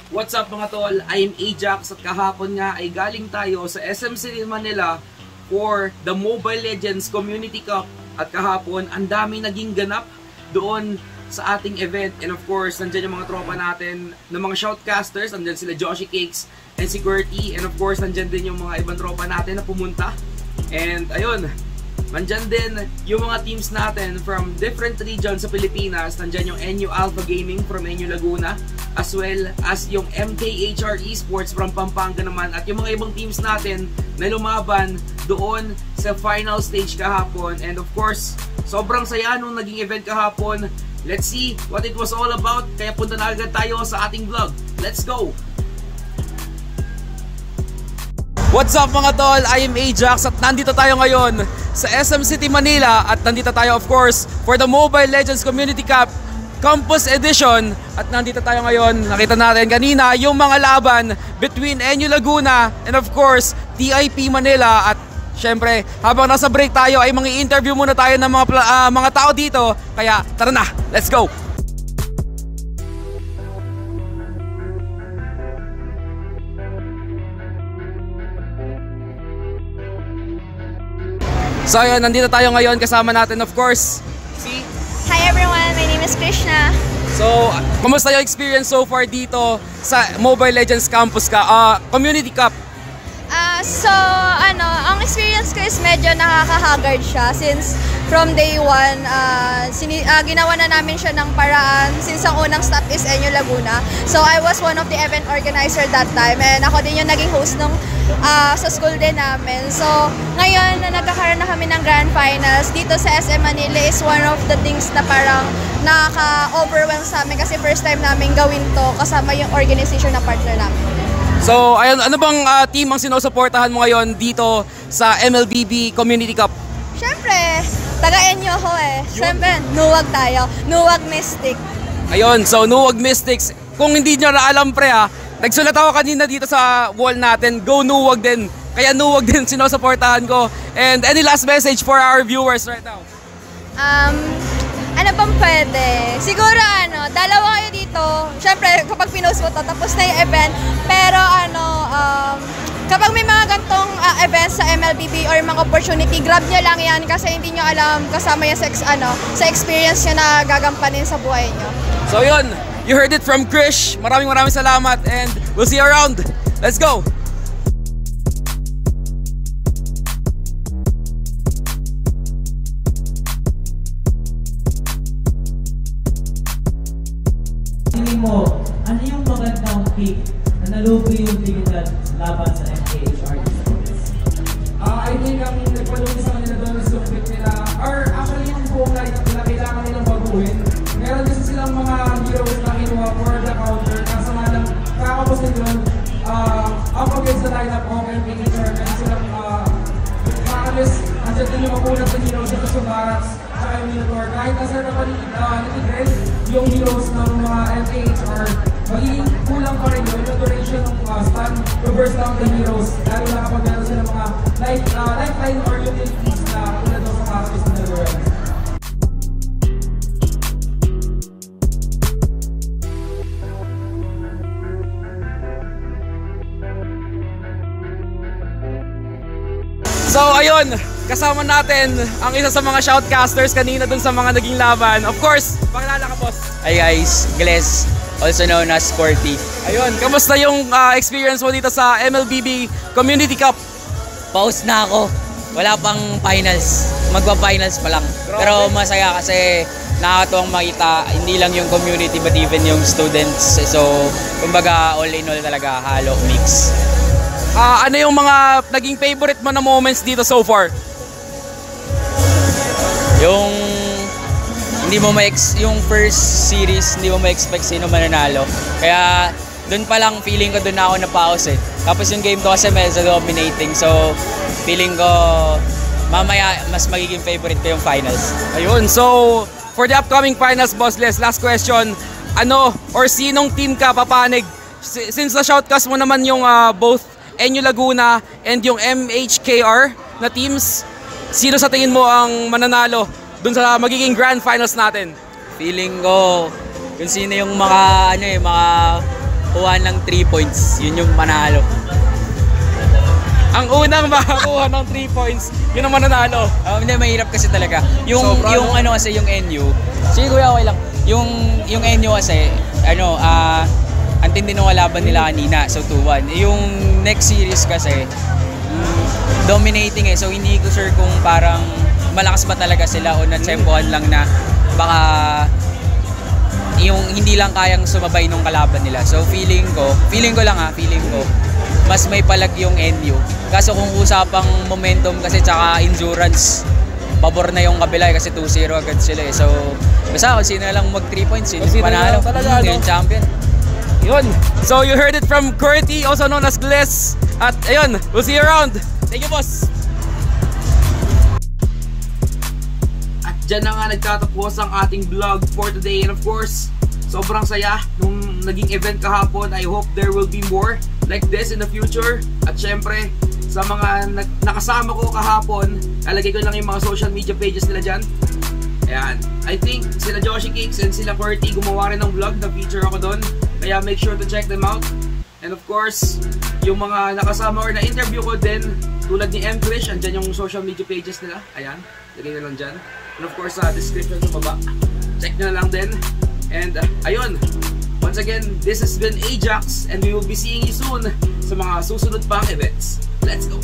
What's up mga tol? I'm Ajax at kahapon nga ay galing tayo sa SM City Manila for the Mobile Legends Community Cup. At kahapon, ang dami naging ganap doon sa ating event. And of course, nandyan yung mga tropa natin ng mga shoutcasters. Nandyan sila Joshi Cakes and si Qwerty. And of course, nandyan din yung mga ibang tropa natin na pumunta. And ayun, nandyan din yung mga teams natin from different regions sa Pilipinas. Nandyan yung NU Alpha Gaming from NU Laguna, as well as yung MKHR Esports from Pampanga naman, at yung mga ibang teams natin na lumaban doon sa final stage kahapon. And of course, sobrang saya nung naging event kahapon. Let's see what it was all about. Kaya punta na agad tayo sa ating vlog. Let's go! What's up mga tol? I am Ajax at nandito tayo ngayon sa SM City Manila, at nandito tayo of course for the Mobile Legends Community Cup Campus Edition. At nandito tayo ngayon, nakita natin kanina yung mga laban between NU Laguna and of course TIP Manila. At syempre, habang nasa break tayo ay mga interview muna tayo ng mga tao dito. Kaya tara na, let's go! So ayun, nandito tayo ngayon, kasama natin of course si... Hi everyone, my name is Krishna. So, kumusta yung experience so far dito sa Mobile Legends Campus Community Cup? Ang experience ko is medyo nakaka-haggard siya since from day one, ginawa na namin siya ng paraan since ang unang stop is NU Laguna. So I was one of the event organizer that time, and ako din yung naging host nung sa school din namin. So ngayon na nagkakaroon na kami ng grand finals dito sa SM Manila is one of the things na parang nakaka-overwhelm sa amin kasi first time namin gawin to kasama yung organization na partner namin. So, ayun, ano bang team ang sinusuportahan mo ngayon dito sa MLBB Community Cup? Siyempre, taga-NU ako eh. Siyempre, Nuwag tayo. Nuwag Mystic. Ayun, so Nuwag Mystics. Kung hindi nyo na alam pre nagsulat ako kanina dito sa wall natin, go Nuwag din. Kaya Nuwag din sinusuportahan ko. And any last message for our viewers right now? Ano bang pwede? Siguro dalawa kayo dito. Siyempre, kapag pinost mo to, tapos na yung event. Pero kapag may mga gantong events sa MLBB or mga opportunity, grab nyo lang yan kasi hindi nyo alam kasama yan sa experience nyo na gagampanin sa buhay nyo. So yun, you heard it from Krish. Maraming salamat and we'll see you around. Let's go! Mo, ano yung magandang pick na nalubi yung digital laban sa MKHR? I think ang nagpalubi sa kanila doon is yung pick nila, or actually yung buong lineup nila kailangan nilang baguhin. Meron kasi silang mga heroes na kinuha for the counter, kaso nga lang kakapos nito up against the lineup of MKHR. Meron silang makalis, andyan din yung makunat na heroes sa Subarats tsaka yung Minotaur. Kahit nasa natigrade yung heroes ng mga MKHR, magiging kulang pa rin yung duration ng stun to burst down the heroes, lalo na kapag meron sila mga lifeline or utilities na tulad ng sa Catalyst na Netherlands. So ayun, kasama natin ang isa sa mga shoutcasters kanina dun sa mga naging laban. Of course, pakilala ka boss. Hi guys, Gles, also known as Qwerty. Ayun, kamusta yung experience mo dito sa MLBB Community Cup? Pause na ako, wala pang finals, magpa-finals pa lang. Pero masaya kasi nakakatuwang makita, hindi lang yung community but even yung students. So, kumbaga all in all talaga, halo, mix. Ano yung mga naging favorite mo na moments dito so far? Yung yung first series, hindi mo ma-expect sino mananalo. Kaya doon pa lang feeling ko doon na ako na-pause eh. Tapos yung game ko kasi medyo dominating. So feeling ko mamaya mas magiging favorite ko yung finals. Ayun, so for the upcoming finals, Boss Les, last question. Ano or sinong team ka papanig? Since na-shoutcast mo naman yung both NU Laguna and yung MHKR na teams, sino sa tingin mo ang mananalo dun sa magiging grand finals natin? Feeling ko kung sino yung mga kuha ng 3 points. Yun yung manalo. Ang unang makakuha ng 3 points, yun ang mananalo. Hindi, mahirap kasi talaga. Yung ano kasi, yung NU. Sige kuya, okay lang. Yung NU kasi, ang tindi nung laban nila kanina. So 2-1. Yung next series kasi, dominating eh. So hindi ko sure kung parang malakas ba talaga sila o natsempohan lang na baka yung hindi lang kayang sumabay nung kalaban nila. So feeling ko mas may palag yung NU. Kaso kung usapang momentum kasi tsaka endurance, pabor na yung kabila kasi 2-0 agad sila eh. So basta kung sino lang mag 3 points yun yung panalo, yung champion. Yun. So you heard it from Curty, also known as Gliss. At ayun, we'll see you around. Thank you, boss. At dyan na nga nagtatapos ang ating vlog for today. And of course, sobrang saya nung naging event kahapon. I hope there will be more like this in the future. At syempre, sa mga nakasama ko kahapon, lalagay ko lang yung mga social media pages nila dyan. Ayan. I think sila Joshi Cakes and sila Curty gumawa rin ng vlog na feature ako doon. Kaya make sure to check them out. And of course, yung mga nakasama or na-interview ko din, tulad ni M-Krish, andyan yung social media pages nila. Ayan, lagay na lang dyan. And of course, sa description sa baba. Check na lang din. And ayun, once again, this has been Ajax and we will be seeing you soon sa mga susunod pang events. Let's go!